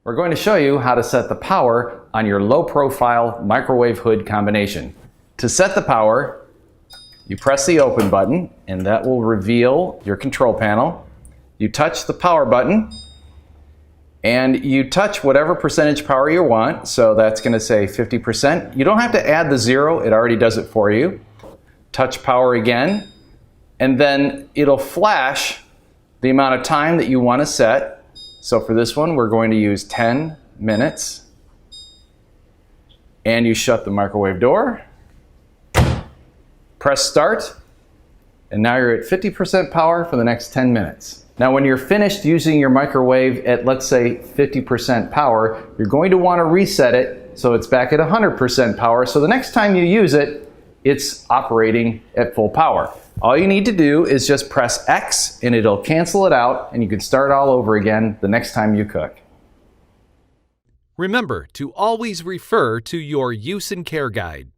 We're going to show you how to set the power on your low-profile microwave hood combination. To set the power, you press the open button and that will reveal your control panel. You touch the power button and you touch whatever percentage power you want. So that's going to say 50%. You don't have to add the 0, it already does it for you. Touch power again and then it'll flash the amount of time that you want to set. So for this one, we're going to use 10 minutes. And you shut the microwave door. Press start. And now you're at 50% power for the next 10 minutes. Now when you're finished using your microwave at, let's say, 50% power, you're going to want to reset it so it's back at 100% power. So the next time you use it, it's operating at full power. All you need to do is just press X and it'll cancel it out and you can start all over again the next time you cook. Remember to always refer to your use and care guide.